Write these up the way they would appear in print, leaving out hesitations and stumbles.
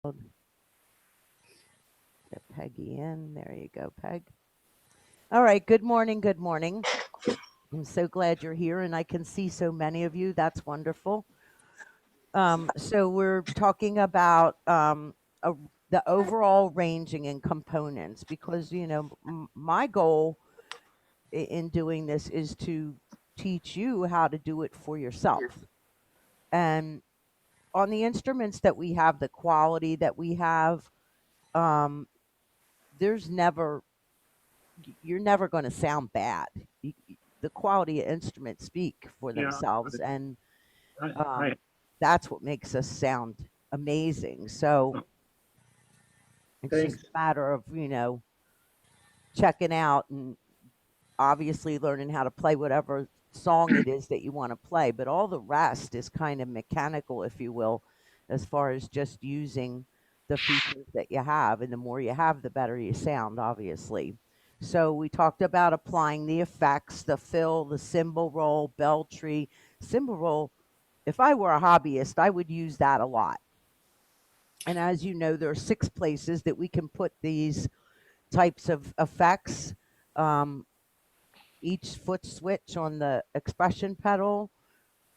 Get Peggy in. There you go, Peg. All right. Good morning. Good morning. I'm so glad you're here, and I can see so many of you. That's wonderful. So we're talking about a, the overall ranging and components because my goal in doing this is to teach you how to do it for yourself. And on the instruments that we have, the quality that we have, um, there's never you're never going to sound bad. The quality of instruments speak for Yeah, themselves, and um, right. that's what makes us sound amazing. So Oh, it's just thanks. a matter of checking out and obviously learning how to play whatever song it is that you want to play. But all the rest is kind of mechanical, if you will, as far as just using the features that you have. And the more you have, the better you sound, obviously. So we talked about applying the effects, the fill, the cymbal roll, bell tree. Cymbal roll, if I were a hobbyist, I would use that a lot. And as you know, there are 6 places that we can put these types of effects. Um, each foot switch on the expression pedal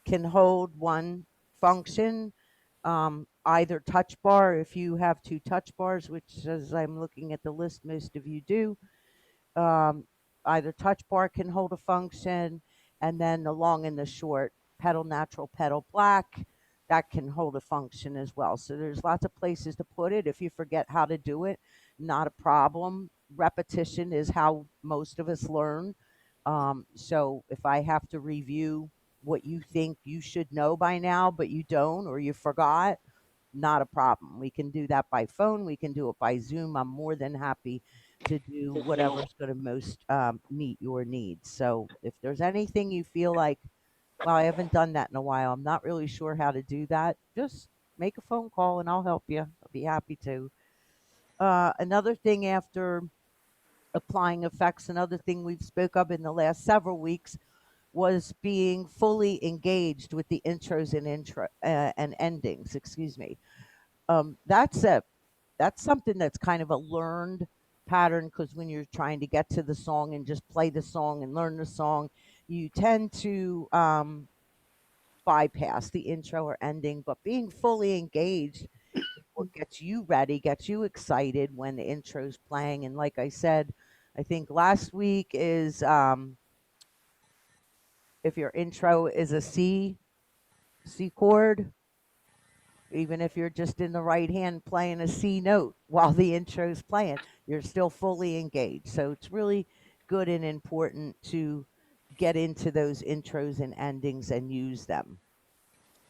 can hold one function. Either touch bar, if you have 2 touch bars, which as I'm looking at the list, most of you do, um, either touch bar can hold a function, and then the long and the short pedal natural, pedal black, that can hold a function as well. So there's lots of places to put it. If you forget how to do it, not a problem. Repetition is how most of us learn. So if I have to review what you think you should know by now, but you don't or you forgot, not a problem. We can do that by phone. We can do it by Zoom. I'm more than happy to do whatever's going to most meet your needs. So if there's anything you feel like, well, I haven't done that in a while, I'm not really sure how to do that, just make a phone call and I'll help you. I'll be happy to. Another thing after applying effects, another thing we've spoke of in the last several weeks was being fully engaged with the intros and and endings. Excuse me. That's a that's something that's kind of a learned pattern because when you're trying to get to the song and just play the song and learn the song, you tend to bypass the intro or ending. But being fully engaged is what gets you ready, gets you excited when the intro's playing. And like I said, I think last week is if your intro is a C chord, even if you're just in the right hand playing a C note while the intro's playing, you're still fully engaged. So it's really good and important to get into those intros and endings and use them.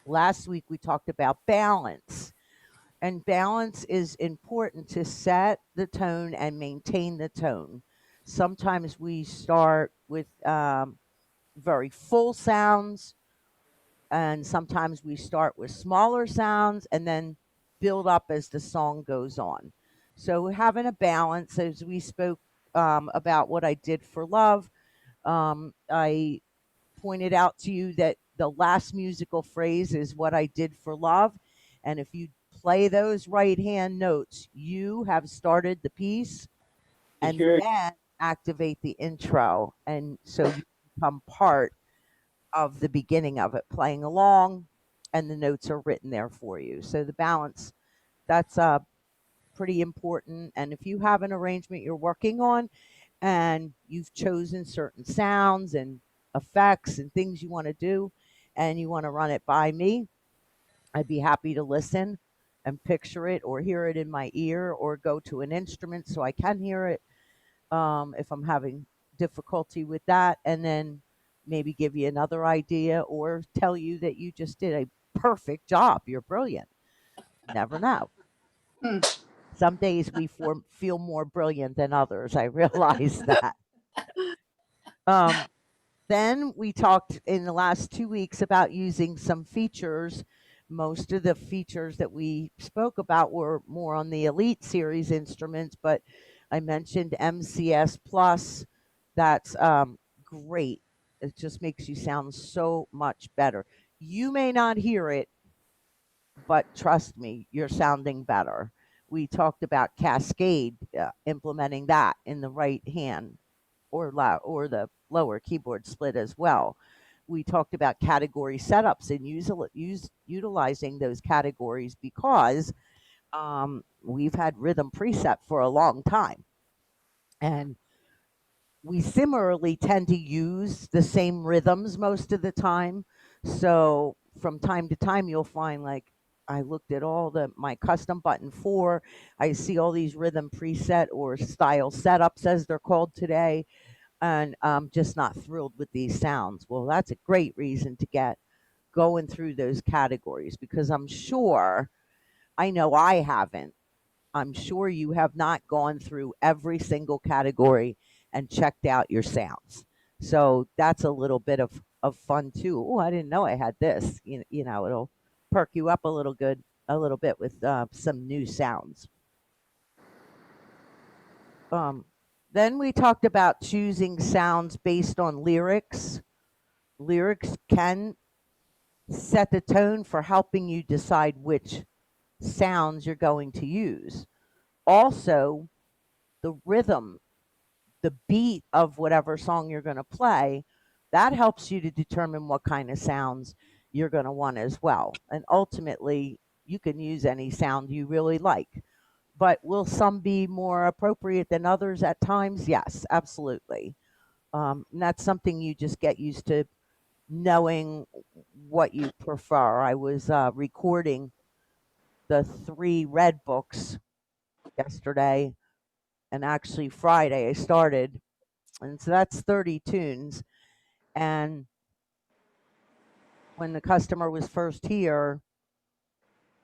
Last week we talked about balance, and balance is important to set the tone and maintain the tone. Sometimes we start with very full sounds, and sometimes we start with smaller sounds and then build up as the song goes on. So having a balance, as we spoke about what I did for love, I pointed out to you that the last musical phrase is what I did for love, and if you play those right hand notes, you have started the piece, and Sure. then activate the intro, and so you become part of the beginning of it, playing along, and the notes are written there for you. So the balance, that's pretty important. And if you have an arrangement you're working on and you've chosen certain sounds and effects and things you want to do, and you want to run it by me, I'd be happy to listen and picture it or hear it in my ear or go to an instrument so I can hear it if I'm having difficulty with that, and then maybe give you another idea or tell you that you just did a perfect job. You're brilliant. Never know. Hmm. Some days we feel more brilliant than others. I realize that. Um, then we talked in the last 2 weeks about using some features. Most of the features that we spoke about were more on the Elite Series instruments, but I mentioned MCS Plus. That's great. It just makes you sound so much better. You may not hear it but trust me, you're sounding better. We talked about Cascade, implementing that in the right hand or the lower keyboard split as well. We talked about category setups and utilizing those categories because we've had rhythm preset for a long time. And we similarly tend to use the same rhythms most of the time. So from time to time, you'll find like I looked at all my custom button 4. I see all these rhythm preset or style setups as they're called today, and I'm just not thrilled with these sounds. Well, that's a great reason to get going through those categories because I'm sure I know I haven't. I'm sure you have not gone through every single category and checked out your sounds. So that's a little bit of fun too. Oh, I didn't know I had this. It'll perk you up a little bit with some new sounds. Um, then we talked about choosing sounds based on lyrics. Lyrics can set the tone for helping you decide which sounds you're going to use. Also, the rhythm, the beat of whatever song you're going to play, that helps you to determine what kind of sounds you're going to want as well. And ultimately, you can use any sound you really like. But will some be more appropriate than others at times? Yes, absolutely. And that's something you just get used to knowing what you prefer. I was recording the 3 red books yesterday, and actually Friday I started, and so that's 30 tunes. And when the customer was first here,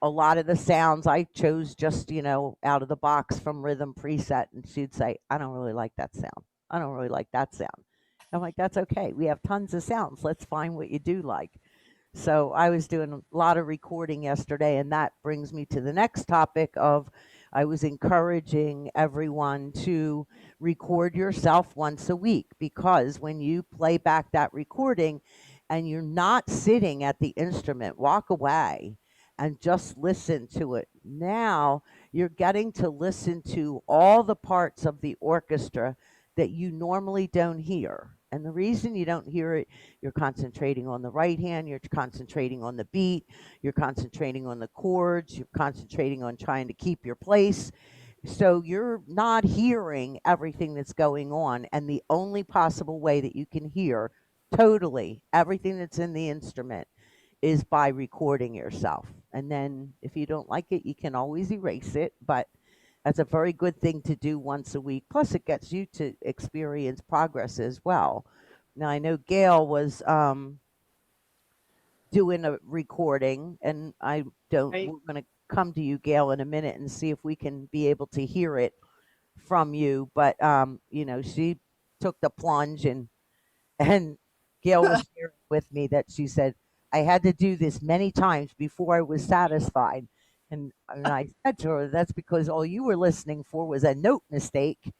a lot of the sounds I chose just, out of the box from Rhythm Preset, and she'd say, I don't really like that sound. I don't really like that sound. I'm like, that's okay. We have tons of sounds. Let's find what you do like. So I was doing a lot of recording yesterday, and that brings me to the next topic of I was encouraging everyone to record yourself once a week because when you play back that recording and you're not sitting at the instrument, walk away and just listen to it. Now you're getting to listen to all the parts of the orchestra that you normally don't hear. And the reason you don't hear it, you're concentrating on the right hand, you're concentrating on the beat, you're concentrating on the chords, you're concentrating on trying to keep your place. So you're not hearing everything that's going on. And the only possible way that you can hear totally everything that's in the instrument is by recording yourself. And then if you don't like it, you can always erase it. But that's a very good thing to do once a week. Plus, it gets you to experience progress as well. Now, I know Gail was doing a recording, and I don't. Right. We're going to come to you, Gail, in a minute and see if we can be able to hear it from you. But she took the plunge, and Gail was sharing with me that she said, I had to do this many times before I was satisfied. And I said to her, that's because all you were listening for was a note mistake.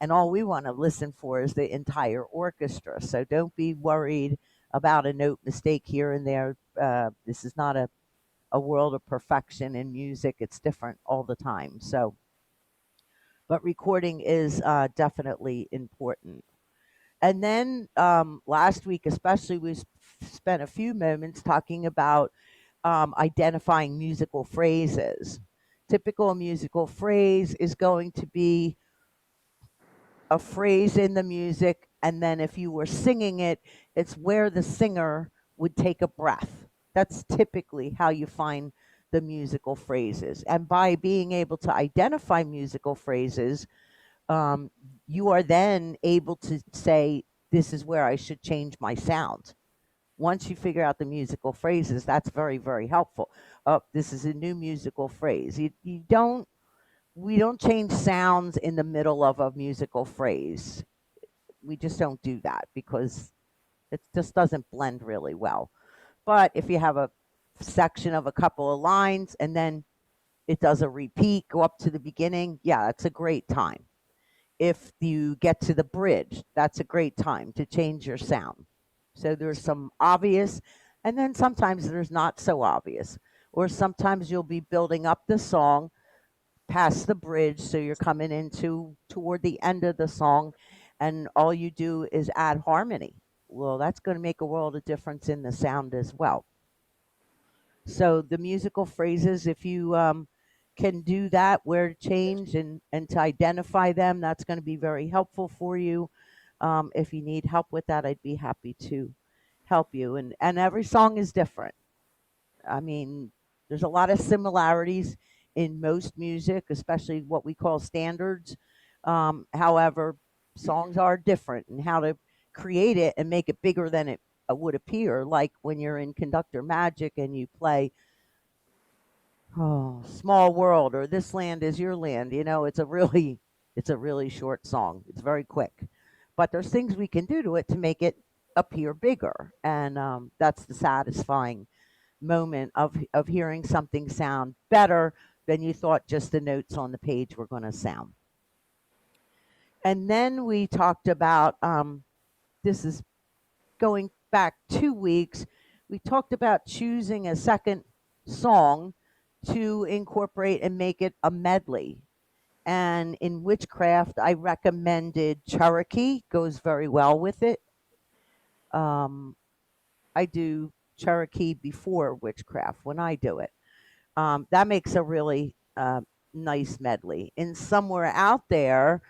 And all we want to listen for is the entire orchestra. So don't be worried about a note mistake here and there. This is not a world of perfection in music, it's different all the time. So, but recording is definitely important. And then last week, especially, we spent a few moments talking about identifying musical phrases. Typical musical phrase is going to be a phrase in the music, and then if you were singing it, it's where the singer would take a breath. That's typically how you find the musical phrases. And by being able to identify musical phrases, um, you are then able to say, this is where I should change my sound. Once you figure out the musical phrases, that's very, very helpful. Oh, this is a new musical phrase. You don't, we don't change sounds in the middle of a musical phrase. We just don't do that because it just doesn't blend really well. But if you have a section of a couple of lines and then it does a repeat, go up to the beginning, yeah, that's a great time. If you get to the bridge, that's a great time to change your sound. So there's some obvious, and then sometimes there's not so obvious. or sometimes you'll be building up the song past the bridge, so you're coming into toward the end of the song, and all you do is add harmony. Well, that's going to make a world of difference in the sound as well. So the musical phrases, if you can do that, where to change and to identify them, that's going to be very helpful for you. If you need help with that, I'd be happy to help you. And every song is different. I mean, there's a lot of similarities in most music, especially what we call standards. However, songs are different, and how to create it and make it bigger than it would appear. Like when you're in Conductor Magic and you play "Oh, Small World" or "This Land Is Your Land," it's a really short song. It's very quick, but there's things we can do to it to make it appear bigger, and that's the satisfying moment of hearing something sound better than you thought just the notes on the page were going to sound. And then we talked about this is going back 2 weeks. We talked about choosing a second song to incorporate and make it a medley. And in witchcraft, I recommended Cherokee, goes very well with it. Um, I do Cherokee before witchcraft when I do it. That makes a really nice medley. And somewhere out there,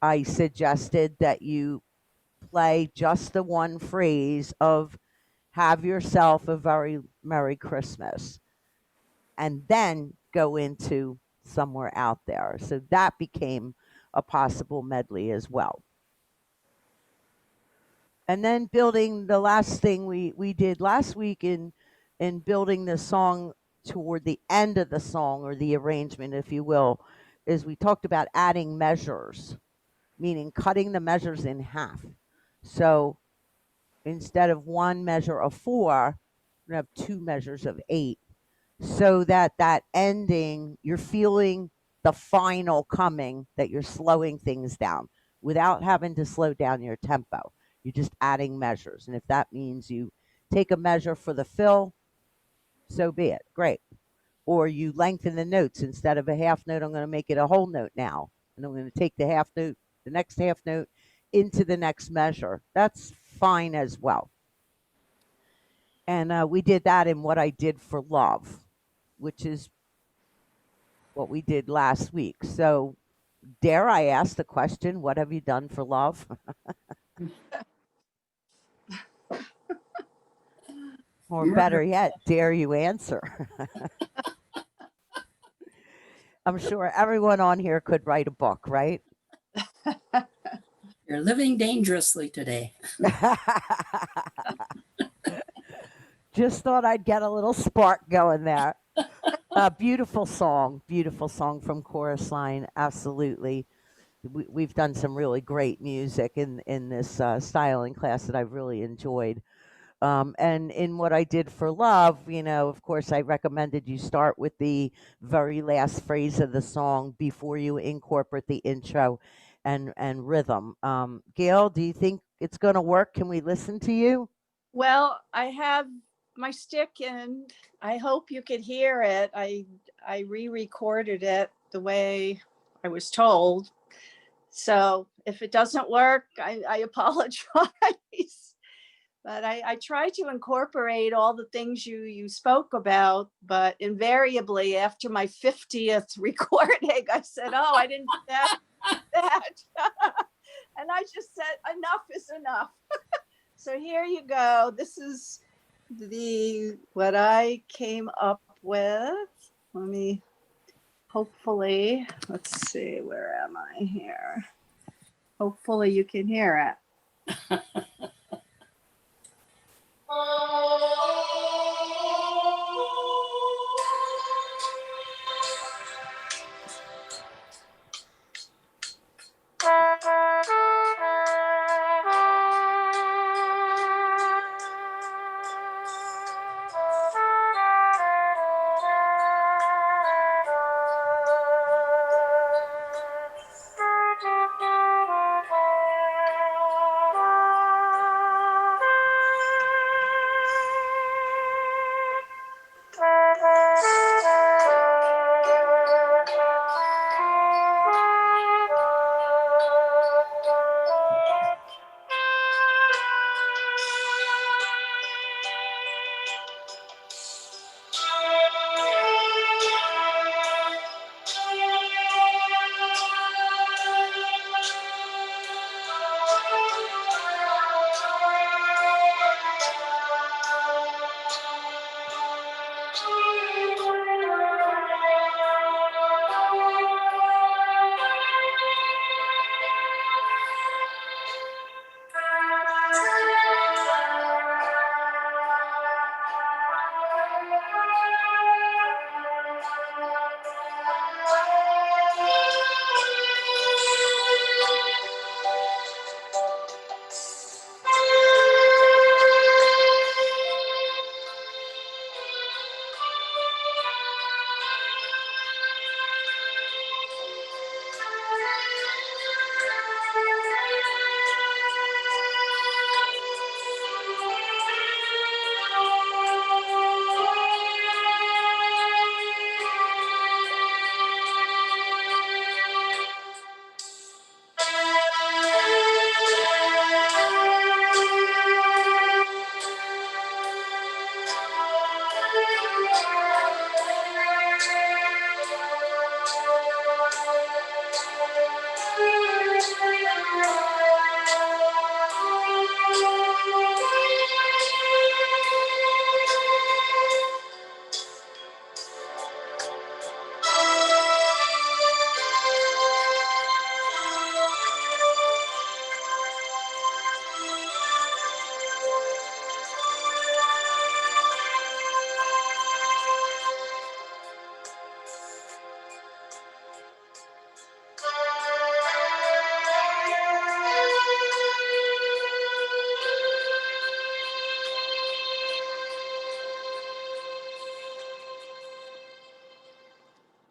I suggested that you play just the one phrase of "Have yourself a very Merry Christmas," and then go into "Somewhere Out There." So that became a possible medley as well. And then building the last thing we did last week in building the song toward the end of the song, or the arrangement, if you will, is we talked about adding measures, meaning cutting the measures in half. So instead of one measure of four, we're going to have two measures of eight, so that that ending, you're feeling the final coming, that you're slowing things down without having to slow down your tempo. You're just adding measures. And if that means you take a measure for the fill, so be it. Great. Or you lengthen the notes. Instead of a half note, I'm going to make it a whole note now. And I'm going to take the half note, the next half note, into the next measure. That's fine as well. And we did that in What I Did for Love, which is what we did last week. So, dare I ask the question, what have you done for love? Or better Murder. yet, dare you answer? I'm sure everyone on here could write a book, right? You're living dangerously today. Just thought I'd get a little spark going there. Beautiful song from Chorus Line. Absolutely. We've done some really great music in this styling class that I've really enjoyed. And in What I Did for Love, of course, I recommended you start with the very last phrase of the song before you incorporate the intro and rhythm. Gail, do you think it's going to work? Can we listen to you? Well, I have my stick and I hope you could hear it. I re-recorded it the way I was told. So if it doesn't work, I apologize. But I try to incorporate all the things you spoke about, but invariably after my 50th recording, I said, "Oh, I didn't do that." And I just said, enough is enough. So here you go. This is what I came up with. Let me hopefully, let's see, where am I here? Hopefully you can hear it.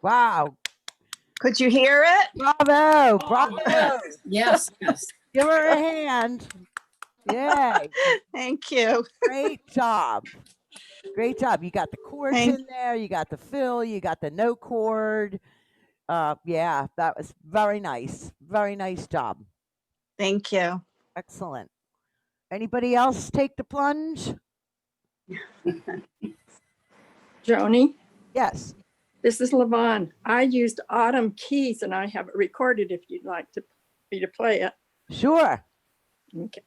Wow. Could you hear it? Bravo. Bravo. Yes, yes. Give her a hand. Yay. Thank you. Great job. Great job. You got the chords Thank, in there. You got the fill. You got the no chord. Yeah, that was very nice. Very nice job. thank you. Excellent. Anybody else take the plunge? Joanie, Yes. this is Levon. I used autumn keys and I have it recorded if you'd like me to play it. Sure. Okay.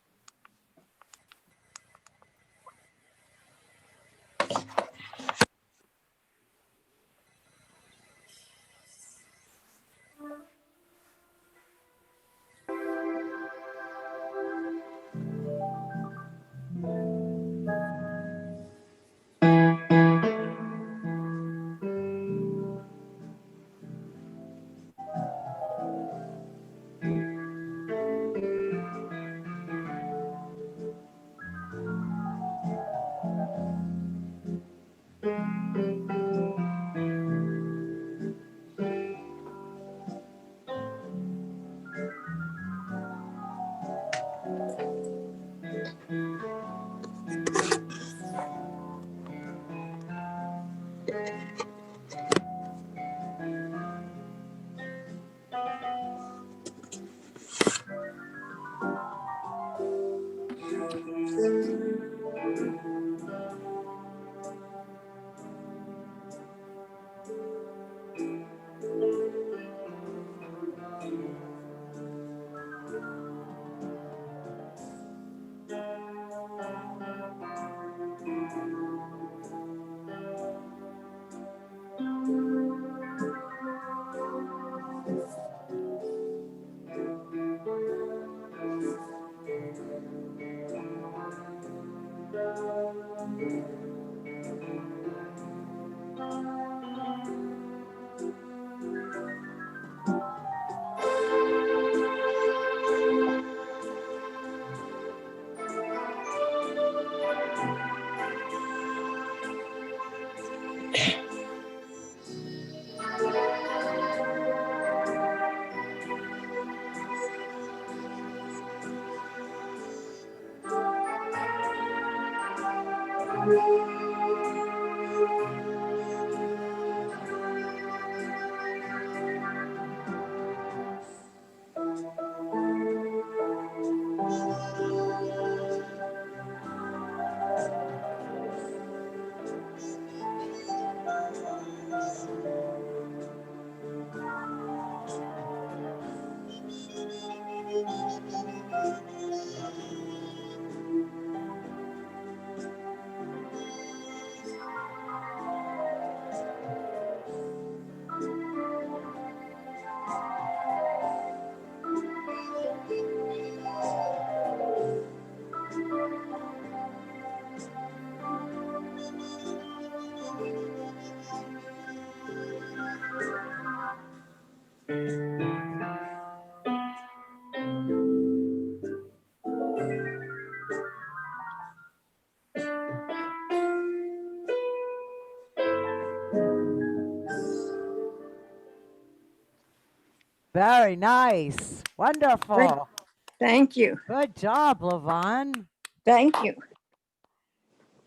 Very nice. Great. Wonderful. Thank you. Good job, Levon. Thank you.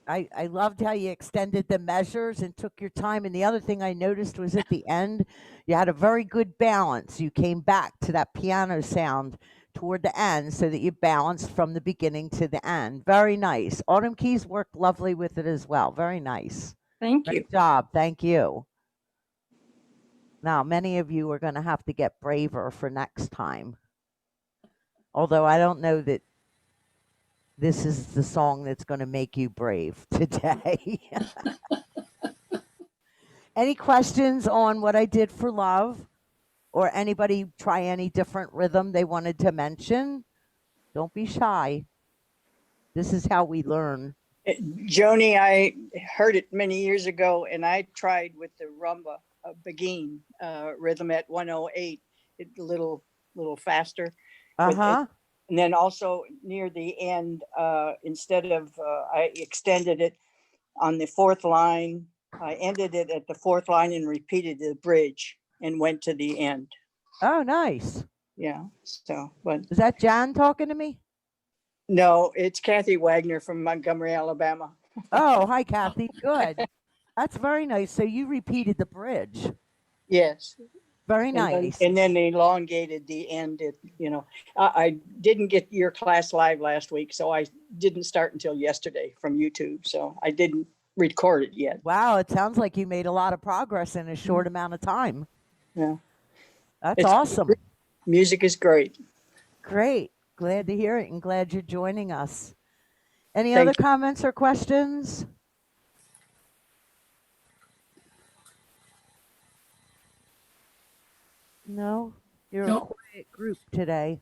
I loved how you extended the measures and took your time. And the other thing I noticed was at the end, you had a very good balance. You came back to that piano sound toward the end so that you balanced from the beginning to the end. Very nice. Autumn Keys worked lovely with it as well. Very nice. Thank you. Great job. Thank you. Now, many of you are going to have to get braver for next time. Although I don't know that this is the song that's going to make you brave today. Any questions on what I did for love? Or anybody try any different rhythm they wanted to mention? Don't be shy. This is how we learn. Joni, I heard it many years ago, and I tried with the rumba Begin rhythm at 108, a little faster. Uh-huh. And then also near the end, instead of I extended it on the fourth line I ended it at the fourth line and repeated the bridge and went to the end. Oh, nice. Yeah. So, but Is that Jan talking to me? no, it's Kathy Wagner from Montgomery, Alabama. Oh, hi, Kathy. Good. That's very nice. So you repeated the bridge. Yes. Very And nice. then they elongated the end. I didn't get your class live last week, so I didn't start until yesterday from YouTube. So I didn't record it yet. Wow, it sounds like you made a lot of progress in a short amount of time. Yeah. That's It's awesome. music is great. Great. Glad to hear it and glad you're joining us. Any Thank other comments or questions? No? You're a Nope. quiet group today.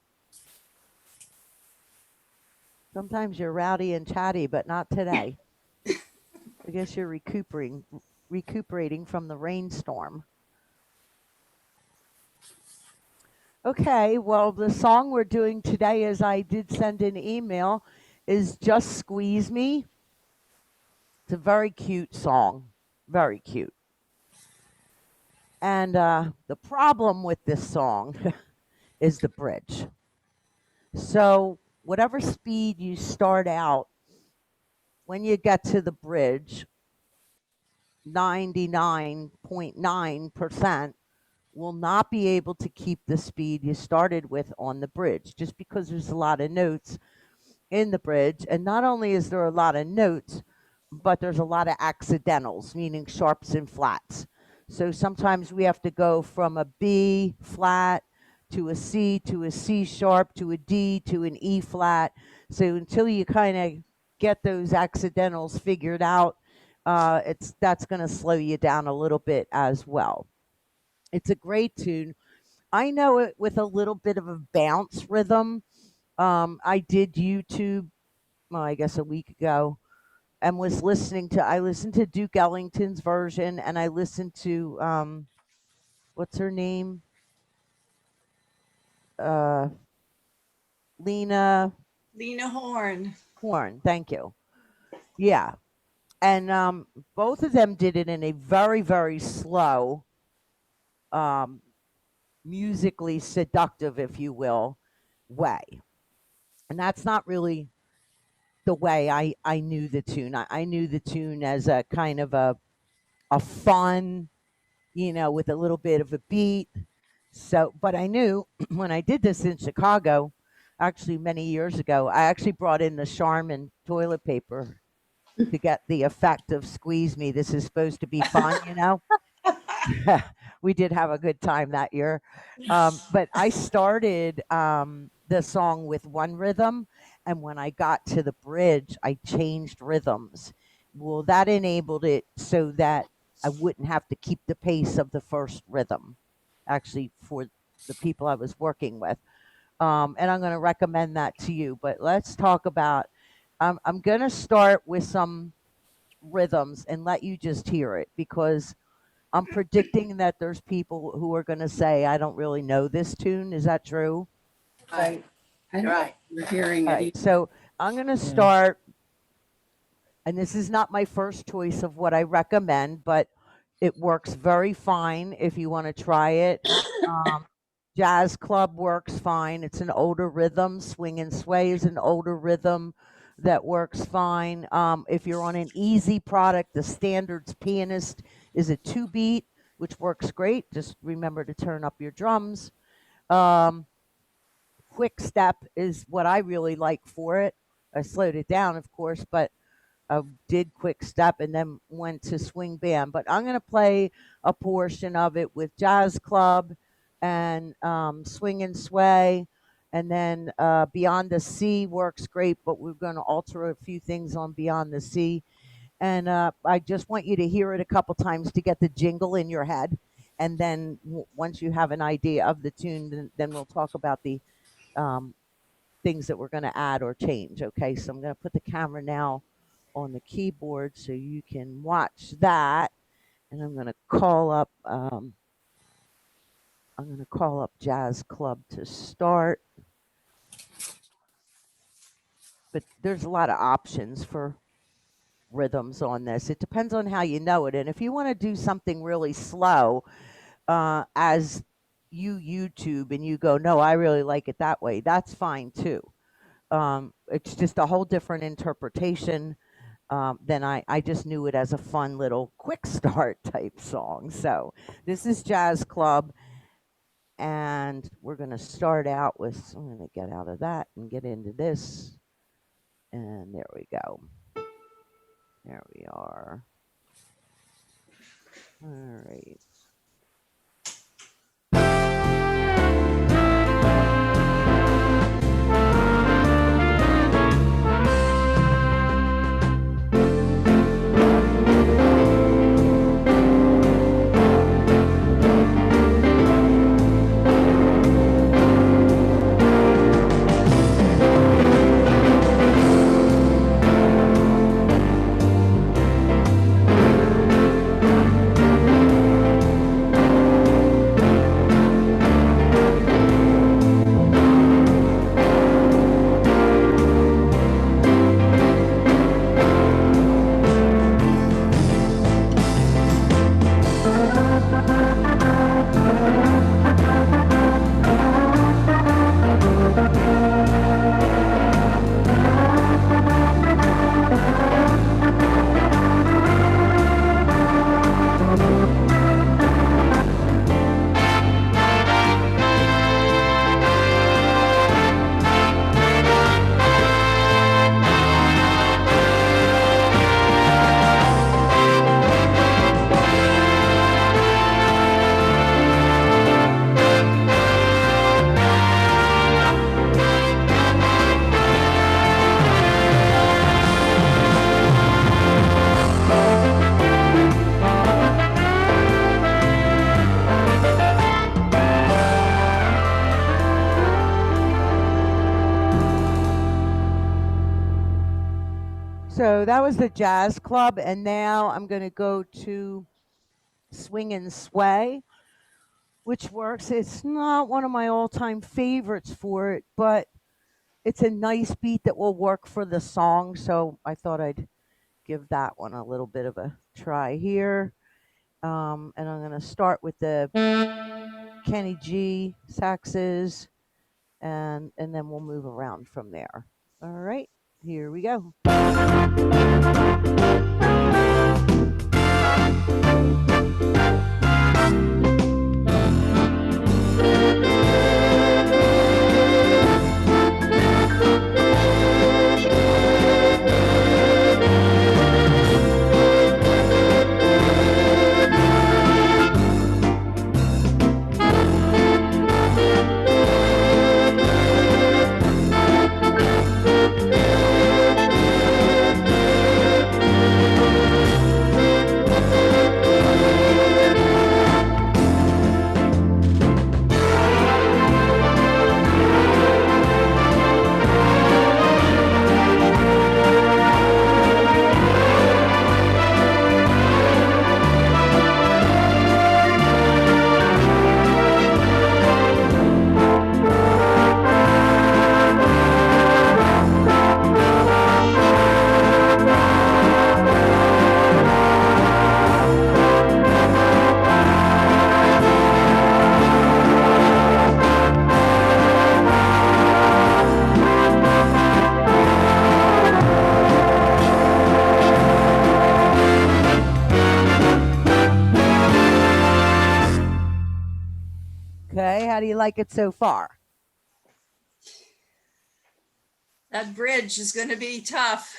Sometimes you're rowdy and chatty, but not today. I guess you're recuperating from the rainstorm. Okay, well, the song we're doing today, as I did send an email, is Just Squeeze Me. It's a very cute song. Very cute. And the problem with this song is the bridge. So, whatever speed you start out, when you get to the bridge, 99.9% will not be able to keep the speed you started with on the bridge just because there's a lot of notes in the bridge. And not only is there a lot of notes, but there's a lot of accidentals, meaning sharps and flats. So sometimes we have to go from a B flat to a C to a C sharp to a D to an E flat. So until you kind of get those accidentals figured out, that's going to slow you down a little bit as well. It's a great tune. I know it with a little bit of a bounce rhythm. I did YouTube, well, I guess a week ago, and I listened to Duke Ellington's version, and I listened to what's her name, uh, Lena Lena Horne. Horne. Thank you. Yeah, and both of them did it in a very very slow, um, musically seductive, if you will, way, and that's not really the way I knew the tune. I knew the tune as a kind of a fun, with a little bit of a beat. So, but I knew when I did this in Chicago, actually many years ago, I actually brought in the Charmin toilet paper to get the effect of squeeze me. This is supposed to be fun. We did have a good time that year. But I started the song with one rhythm, and when I got to the bridge, I changed rhythms. Well, that enabled it so that I wouldn't have to keep the pace of the first rhythm, actually, for the people I was working with. And I'm going to recommend that to you. But let's talk about, I'm going to start with some rhythms and let you just hear it because I'm predicting that there's people who are going to say, I don't really know this tune. Is that true? Right. I don't, we're hearing All it. right. So I'm going to start, and this is not my first choice of what I recommend, but it works very fine if you want to try it. Um, Jazz Club works fine. It's an older rhythm. Swing and Sway is an older rhythm that works fine. If you're on an easy product, the Standards Pianist is a 2-beat, which works great. Just remember to turn up your drums. Um, Quick Step is what I really like for it. I slowed it down, of course, but did Quick Step and then went to Swing Band. But I'm going to play a portion of it with Jazz Club and Swing and Sway. And then Beyond the Sea works great, but we're going to alter a few things on Beyond the Sea. And I just want you to hear it a couple times to get the jingle in your head. And then once you have an idea of the tune, then we'll talk about the um, things that we're going to add or change. Okay, so I'm going to put the camera now on the keyboard so you can watch that. And I'm going to call up Jazz Club to start. But there's a lot of options for rhythms on this. It depends on how you know it. And if you want to do something really slow, as you YouTube and you go, no, I really like it that way, that's fine too. It's just a whole different interpretation than I just knew it as a fun little quick start type song. So this is Jazz Club, and we're going to start out with, I'm going to get out of that and get into this. And there we go. There we are. All right. So that was the Jazz Club, and now I'm going to go to Swing and Sway, which works. It's not one of my all-time favorites for it, but it's a nice beat that will work for the song, so I thought I'd give that one a little bit of a try here. And I'm going to start with the Kenny G saxes, and then we'll move around from there. All right, here we go. Okay, how do you like it so far? That bridge is going to be tough.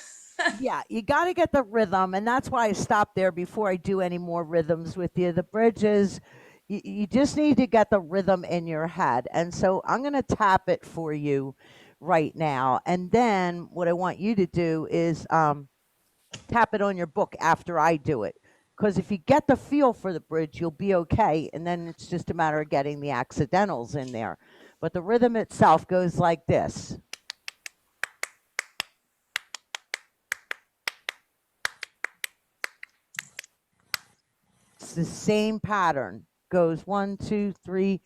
Yeah, you got to get the rhythm, and that's why I stopped there before I do any more rhythms with you. The bridges, you just need to get the rhythm in your head. And so I'm going to tap it for you right now. And then what I want you to do is tap it on your book after I do it. Because if you get the feel for the bridge, you'll be okay. And then it's just a matter of getting the accidentals in there. But the rhythm itself goes like this. It's the same pattern. Goes 1, 2, 3,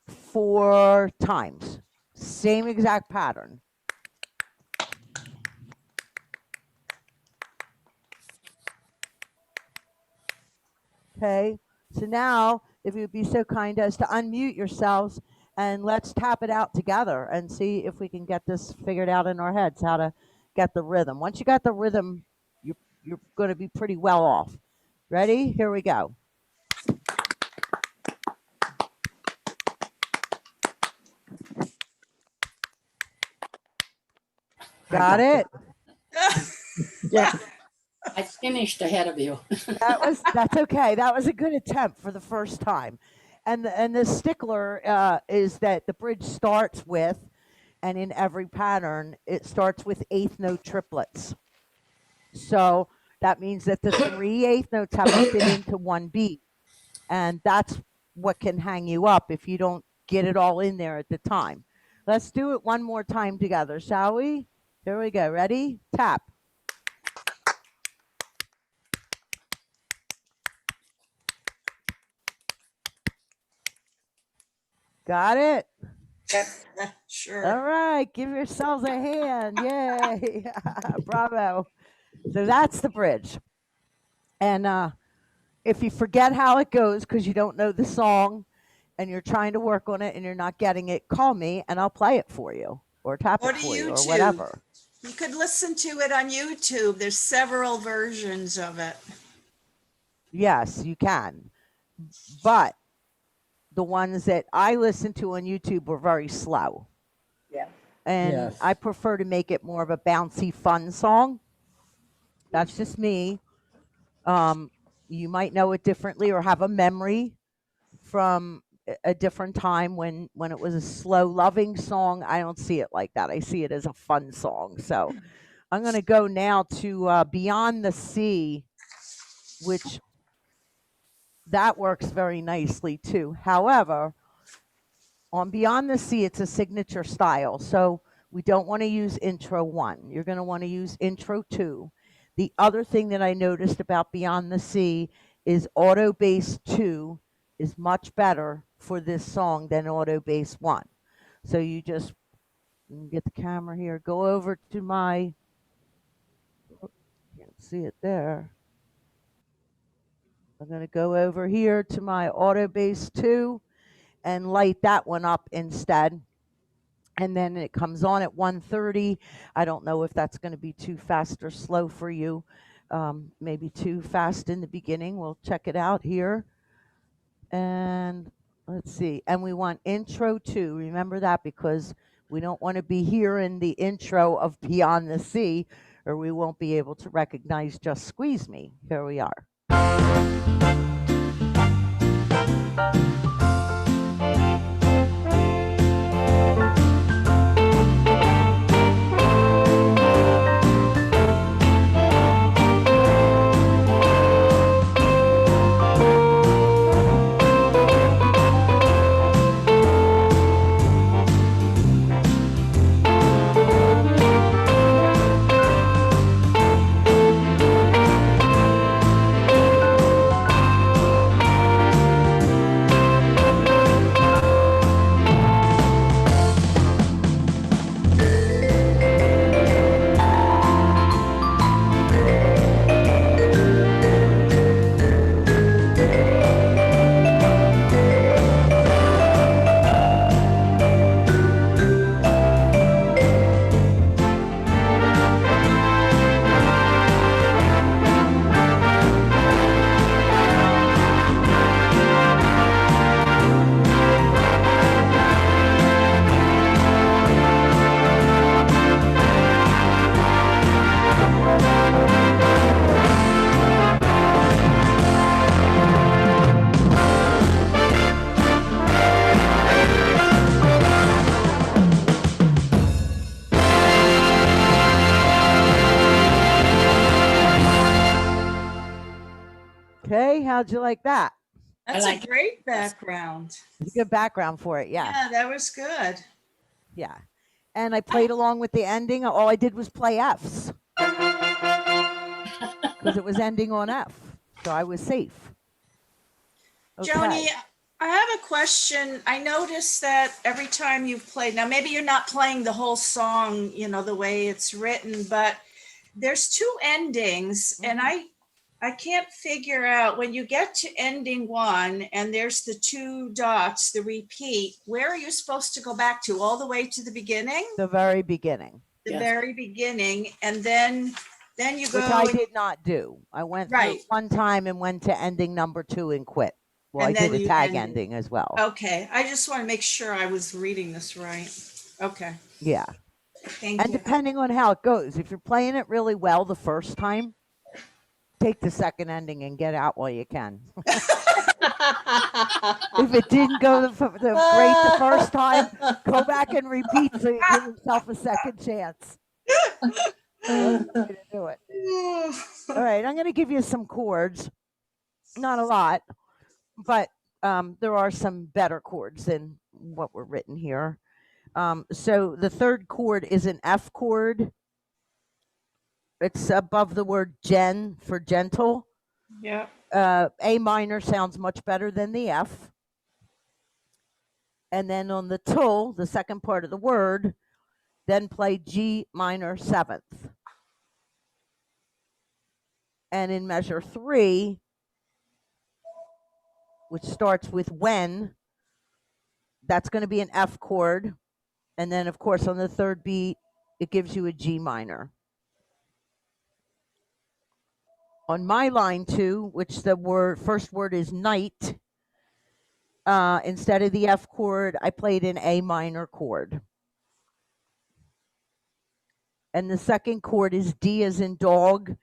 4 times. Same exact pattern. Okay. So now, if you'd be so kind as to unmute yourselves and let's tap it out together and see if we can get this figured out in our heads how to get the rhythm. Once you got the rhythm, you're going to be pretty well off. Ready? Here we go. Got it? Yeah. I finished ahead of you. That's okay. That was a good attempt for the first time. And the stickler is that the bridge starts with, and in every pattern, it starts with eighth note triplets. So that means that the three eighth notes have to fit into one beat. And that's what can hang you up if you don't get it all in there at the time. Let's do it one more time together, shall we? Here we go. Ready? Tap. Got it? Sure. All right. Give yourselves a hand. Yay. Bravo. So that's the bridge. And if you forget how it goes because you don't know the song and you're trying to work on it and you're not getting it, call me and I'll play it for you or tap Go it to for you or YouTube. whatever. You could listen to it on YouTube. There's several versions of it. Yes, you can. But the ones that I listened to on YouTube were very slow. Yeah. And Yes. I prefer to make it more of a bouncy, fun song. That's just me. Um, you might know it differently or have a memory from a different time when it was a slow, loving song. I don't see it like that. I see it as a fun song. So I'm going to go now to Beyond the Sea, which that works very nicely too. However, on Beyond the Sea, it's a signature style. So we don't want to use intro 1. You're going to want to use intro 2. The other thing that I noticed about Beyond the Sea is auto bass 2 is much better for this song than auto bass 1. So you just get the camera here, go over to my, can't see it there. I'm going to go over here to my auto bass 2 and light that one up instead. And then it comes on at 1:30. I don't know if that's going to be too fast or slow for you. Maybe too fast in the beginning. We'll check it out here. And let's see. And we want intro 2. Remember that because we don't want to be hearing the intro of Beyond the Sea or we won't be able to recognize Just Squeeze Me. Here we are. Okay, how'd you like that? That's like a great background. It's a good background for it, yeah. Yeah, that was good. Yeah. And I played along with the ending. All I did was play Fs because it was ending on F. So I was safe. Okay. Joanie, I have a question. I noticed that every time you've played, now maybe you're not playing the whole song, the way it's written, but there's two endings, and I can't figure out when you get to ending one and there's the two dots, the repeat, where are you supposed to go back to? All the way to the beginning? The very beginning, The Yes. very beginning, and then you which I go, did not do. I went through right, one time and went to ending number 2 and quit. Well, I and did then a you tag ended. ending as well. Okay, I just want to make sure I was reading this right. Okay, Yeah. thank And you. depending on how it goes, if you're playing it really well the first time, take the second ending and get out while you can. If it didn't go great the first time, go back and repeat so you give yourself a second chance. That's the way to do it. All right, I'm going to give you some chords. Not a lot, but there are some better chords than what were written here. So the third chord is an F chord. It's above the word gen for gentle. Yeah. A minor sounds much better than the F. And then on the tull, the second part of the word, then play G minor 7th. And in measure 3, which starts with when, that's going to be an F chord. And then, of course, on the third beat, it gives you a G minor. On my line 2, which the first word is night, instead of the F chord, I played an A minor chord. And the second chord is D as in dog.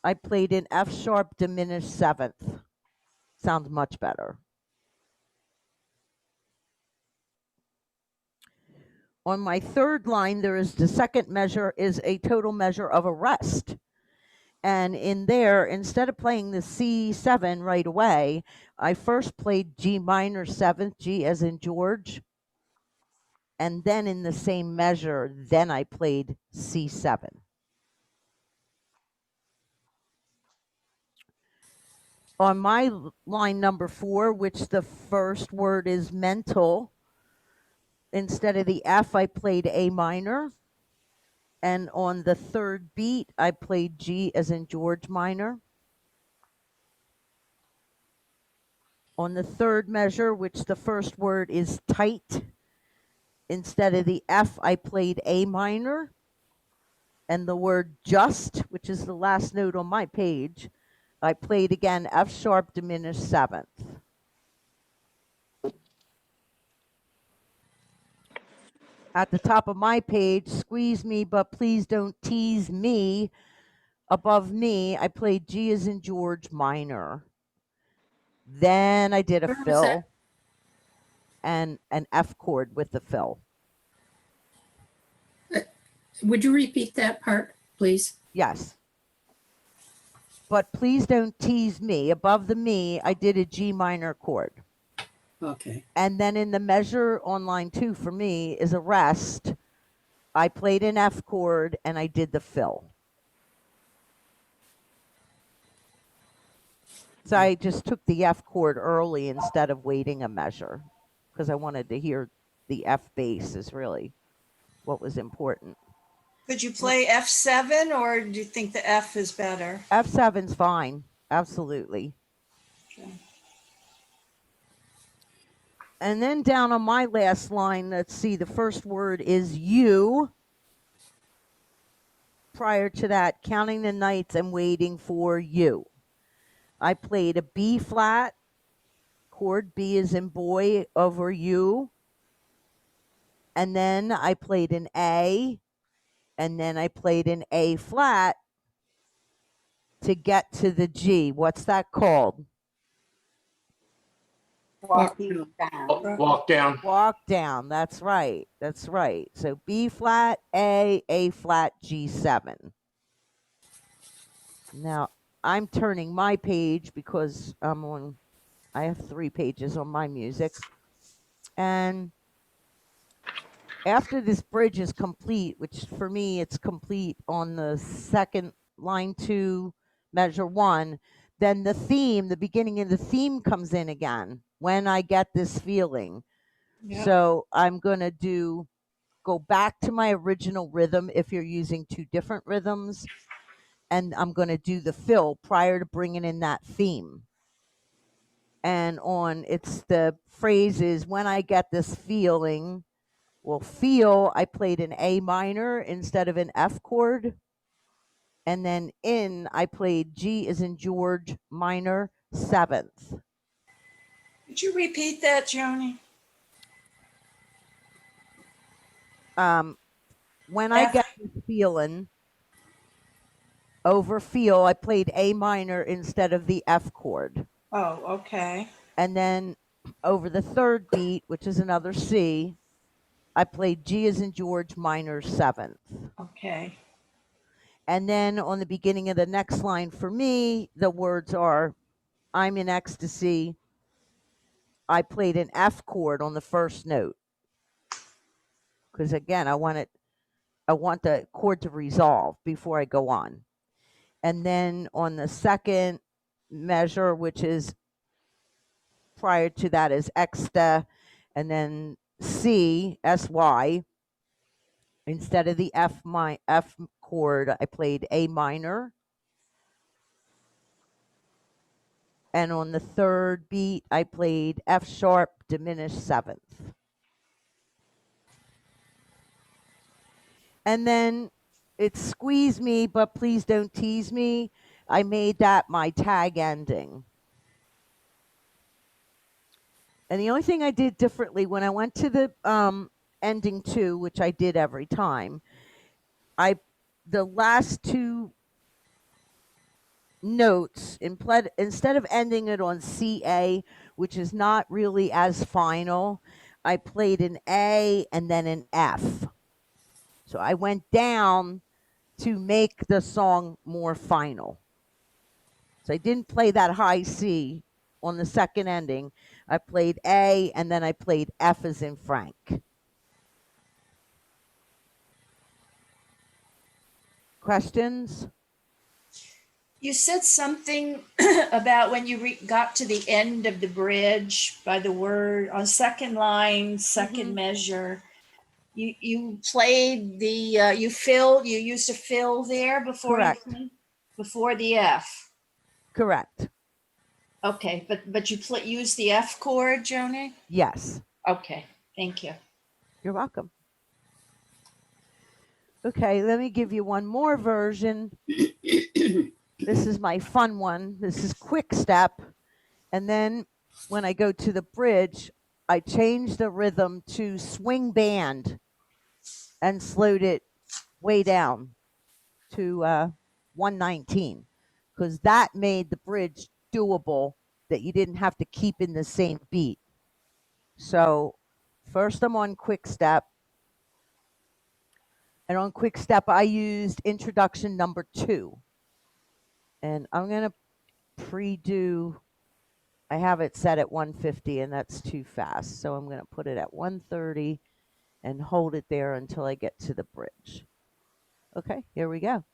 I played an F sharp diminished 7th. Sounds much better. On my third line, there is the second measure is a total measure of a rest. And in there, instead of playing the C7 right away, I first played G minor 7th, G as in George. And then in the same measure, then I played C7. On my line number 4, which the first word is mental, instead of the F, I played A minor. And on the third beat, I played G as in George minor. On the third measure, which the first word is tight, instead of the F, I played A minor. And the word just, which is the last note on my page, I played again F sharp diminished 7th. At the top of my page, squeeze me, but please don't tease me. Above me, I played G as in George minor. Then I did a Where was that? fill and an F chord with the fill. Would you repeat that part, please? Yes. But please don't tease me. Above the me, I did a G minor chord. Okay. And then in the measure on line 2 for me is a rest. I played an F chord and I did the fill. So I just took the F chord early instead of waiting a measure because I wanted to hear the F bass is really what was important. Could you play F7 or do you think the F is better? F7's fine. Absolutely. Okay. And then down on my last line, let's see, the first word is you. Prior to that, counting the nights and waiting for you. I played a B flat, chord B is in boy over you. And then I played an A, and then I played an A flat to get to the G. What's that called? Walking down. Walk down. Walk down. That's right. That's right. So B flat, A flat, G7. Now I'm turning my page because I have 3 pages on my music. And after this bridge is complete, which for me it's complete on the second line 2, measure 1, then the beginning of the theme comes in again when I get this feeling. Yeah. So I'm going to go back to my original rhythm if you're using 2 different rhythms. and I'm going to do the fill prior to bringing in that theme. And it's the phrase is when I get this feeling. Well, feel, I played an A minor instead of an F chord. And then I played G as in George minor 7th. Could you repeat that, Joanie? When I get this feeling, over feel, I played A minor instead of the F chord. Oh, okay. And then over the third beat, which is another C, I played G as in George minor 7th. Okay. And then on the beginning of the next line for me, the words are I'm in ecstasy. I played an F chord on the first note. Because again, I want the chord to resolve before I go on. And then on the second measure, which is prior to that, is exta, and then C, S-Y, instead of the F chord, I played A minor. And on the third beat, I played F sharp diminished 7th. And then it's squeeze me, but please don't tease me. I made that my tag ending. And the only thing I did differently when I went to the ending 2, which I did every time, the last 2 notes instead of ending it on CA, which is not really as final, I played an A and then an F. So I went down to make the song more final. So I didn't play that high C on the second ending. I played A and then I played F as in Frank. Questions? You said something about when you got to the end of the bridge by the word on second line, 2nd measure. You played the you used a fill there before Correct. before the F. Correct. Okay, but you use the F chord, Joanie? Yes. Okay, thank you. You're welcome. Okay, let me give you one more version. This is my fun one. This is quick step. And then when I go to the bridge, I change the rhythm to swing band and slowed it way down to 119 because that made the bridge doable that you didn't have to keep in the same beat. So first I'm on quick step. And on quick step, I used introduction number 2. And I'm going to pre-do, I have it set at 150 and that's too fast. So I'm going to put it at 130 and hold it there until I get to the bridge. Okay, here we go.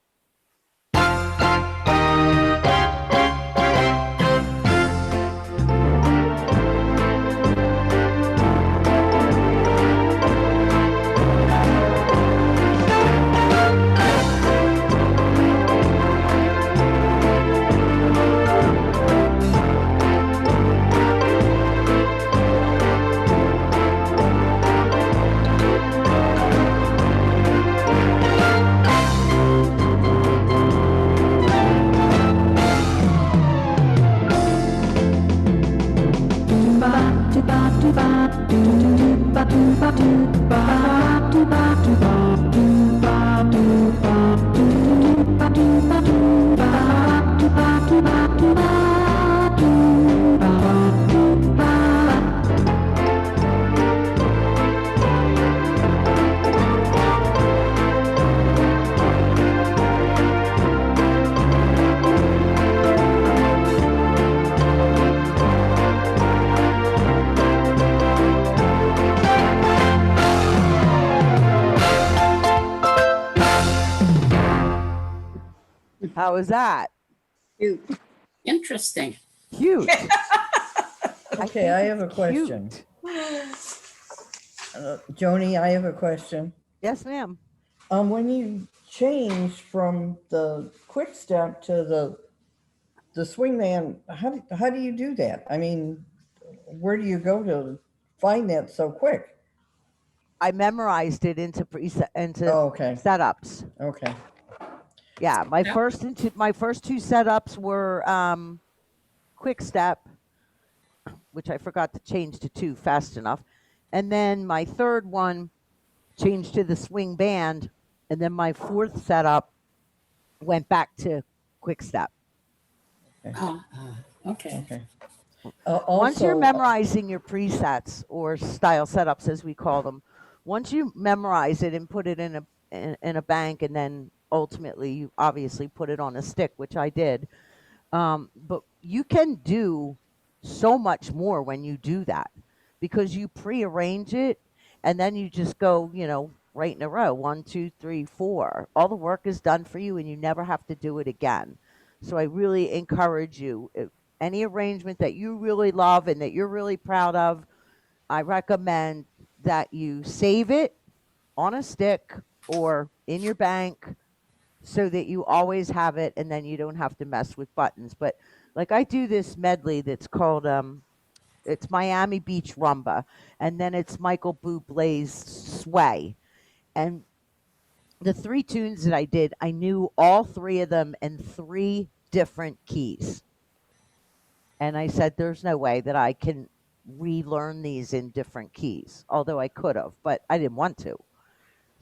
How was that? Cute. Interesting. Cute. Okay, I have a question. Joni, I have a question. Yes, ma'am. When you change from the quick step to the swingman? How do you do that? I mean, where do you go to find that so quick? I memorized it into Oh, okay, setups. okay. Yeah, Yeah. my first two setups were quick step, which I forgot to change to 2 fast enough. And then my third one changed to the swing band, and then my fourth setup went back to quick step. Oh, okay. Okay. Once you're Also, memorizing your presets or style setups as we call them, once you memorize it and put it in a bank, and then ultimately you obviously put it on a stick, which I did. But you can do so much more when you do that because you prearrange it and then you just go, right in a row. 1, 2, 3, 4. All the work is done for you and you never have to do it again. So I really encourage you. Any arrangement that you really love and that you're really proud of, I recommend that you save it on a stick or in your bank so that you always have it and then you don't have to mess with buttons. But like I do this medley that's called it's Miami Beach Rumba, and then it's Michael Bublé's Sway. And the 3 tunes that I did, I knew all 3 of them in 3 different keys. And I said there's no way that I can relearn these in different keys, although I could have, but I didn't want to.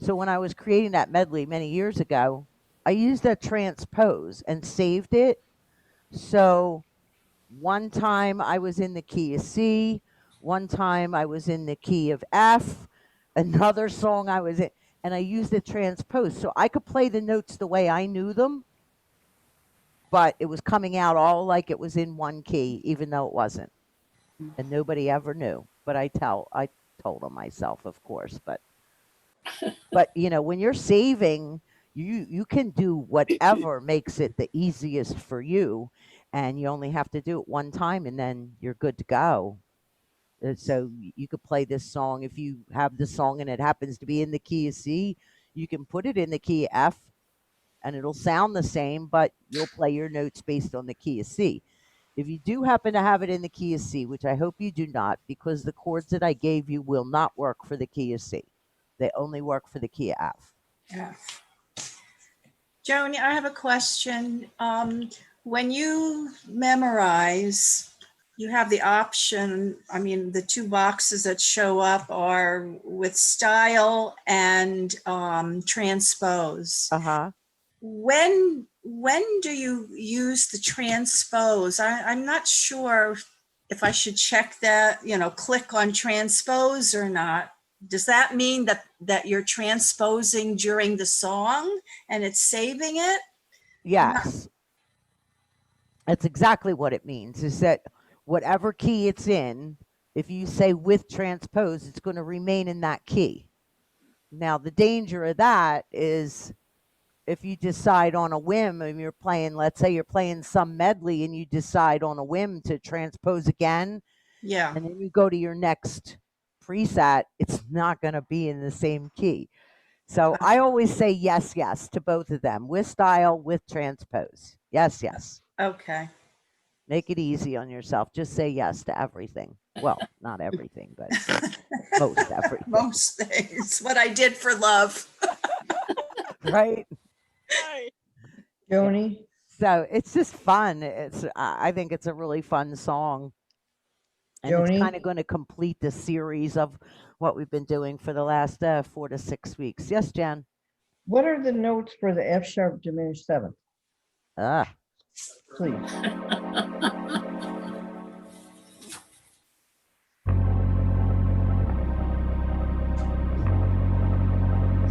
So when I was creating that medley many years ago, I used a transpose and saved it. So one time I was in the key of C, one time I was in the key of F, another song I was in, and I used the transpose. So I could play the notes the way I knew them, but it was coming out all like it was in one key, even though it wasn't. And nobody ever knew. But I told them myself, of course, but when you're saving, you can do whatever makes it the easiest for you, and you only have to do it one time and then you're good to go. So you could play this song if you have the song and it happens to be in the key of C, you can put it in the key of F and it'll sound the same, but you'll play your notes based on the key of C. If you do happen to have it in the key of C, which I hope you do not, because the chords that I gave you will not work for the key of C. They only work for the key of F. Yeah. Joanie, I have a question. When you memorize, you have the option, the 2 boxes that show up are with style and transpose. Uh-huh. When do you use the transpose? I'm not sure if I should check that, click on transpose or not. Does that mean that you're transposing during the song and it's saving it? Yes. That's exactly what it means, is that whatever key it's in, if you say with transpose, it's going to remain in that key. Now, the danger of that is if you decide on a whim and you're playing, let's say you're playing some medley and you decide on a whim to transpose again, Yeah. and then you go to your next preset, it's not going to be in the same key. So I always say yes, yes to both of them, with style, with transpose. Yes, yes. Okay. Make it easy on yourself. Just say yes to everything. Well, not everything, but most everything. Most things. What I did for love. Right? Joanie, So it's just fun. I think it's a really fun song. And it's Joanie, kind of going to complete the series of what we've been doing for the last 4 to 6 weeks. Yes, Jen? what are the notes for the F sharp diminished seventh, Ah. please?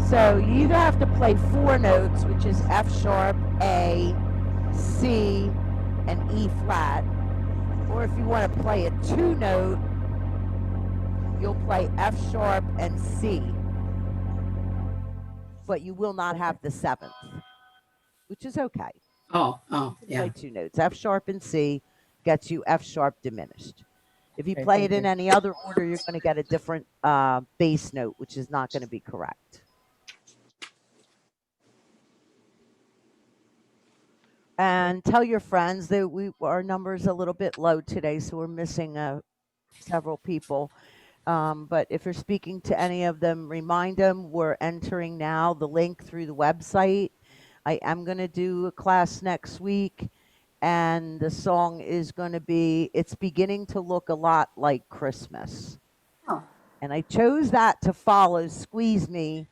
So you either have to play 4 notes, which is F sharp, A, C, and E flat. Or if you want to play a 2 note, you'll play F sharp and C. But you will not have the 7th, which is okay. Oh, You yeah. play 2 notes. F sharp and C gets you F sharp diminished. If you Okay, play thank it in you. any other order, you're going to get a different bass note, which is not going to be correct. And tell your friends that our number's a little bit low today, so we're missing several people. But if you're speaking to any of them, remind them we're entering now the link through the website. I am going to do a class next week, and the song is going to be It's Beginning to Look a Lot Like Christmas. Oh. And I chose that to follow Squeeze Me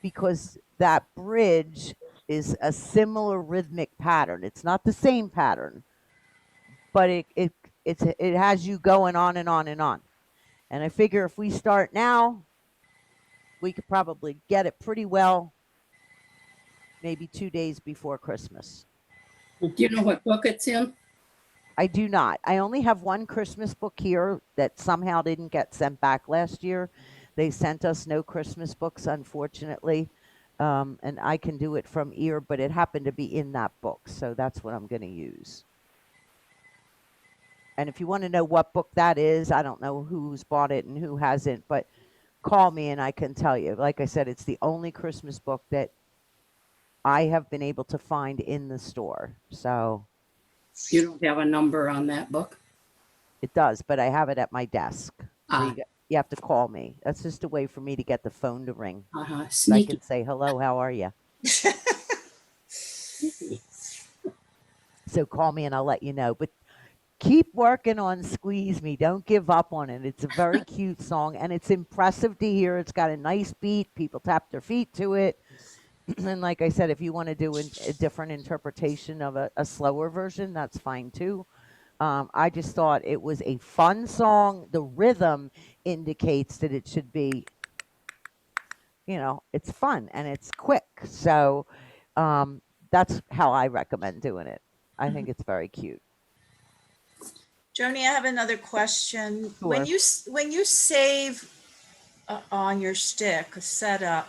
because that bridge is a similar rhythmic pattern. It's not the same pattern, but it has you going on and on and on. And I figure if we start now, we could probably get it pretty well, maybe 2 days before Christmas. Do you know what book it's in? I do not. I only have one Christmas book here that somehow didn't get sent back last year. They sent us no Christmas books, unfortunately. And I can do it from ear, but it happened to be in that book. So that's what I'm going to use. And if you want to know what book that is, I don't know who's bought it and who hasn't, but call me and I can tell you. Like I said, it's the only Christmas book that I have been able to find in the store. So You don't have a number on that book? it does, but I have it at my desk. So Ah, you have to call me. That's just a way for me to get the phone to ring. uh-huh. So I Sneaky. can say, hello, how are you? So call me and I'll let you know. But keep working on Squeeze Me. Don't give up on it. It's a very cute song and it's impressive to hear. It's got a nice beat. People tap their feet to it. And like I said, if you want to do a different interpretation of a slower version, that's fine too. I just thought it was a fun song. The rhythm indicates that it should be, it's fun and it's quick. So that's how I recommend doing it. I think it's very cute. Joni, I have another question. When Sure. you save on your stick, a setup,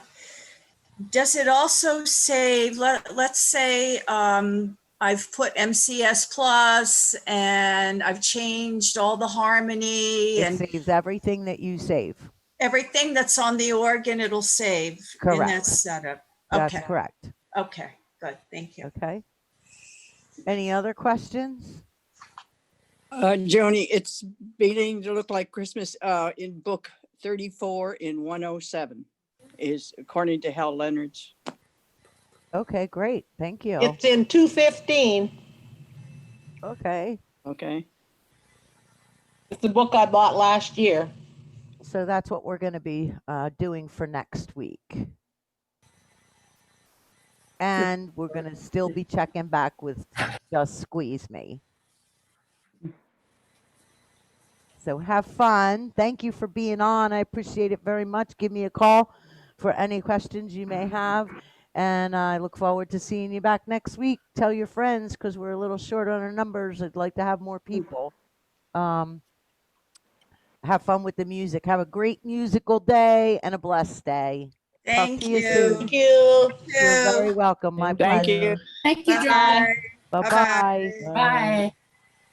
does it also save, let's say I've put MCS plus and I've changed all the harmony It and saves everything that you save. everything that's on the organ, it'll save in that Correct. setup? That's Okay, correct. okay, good, thank you. Okay. Any other questions? Joni, it's beginning to look like Christmas in book 34 in 107 is according to Hal Leonard's. Okay, great. Thank you. It's in 215. Okay. Okay. It's the book I bought last year. So that's what we're going to be doing for next week. And we're going to still be checking back with Just Squeeze Me. So have fun. Thank you for being on. I appreciate it very much. Give me a call for any questions you may have. And I look forward to seeing you back next week. Tell your friends because we're a little short on our numbers. I'd like to have more people. Have fun with the music. Have a great musical day and a blessed day. Thank to you you. soon. Thank you. You're very welcome. My Thank pleasure. you. Thank you, Bye. Johnny. Bye-bye. Bye.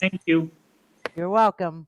Thank you. You're welcome.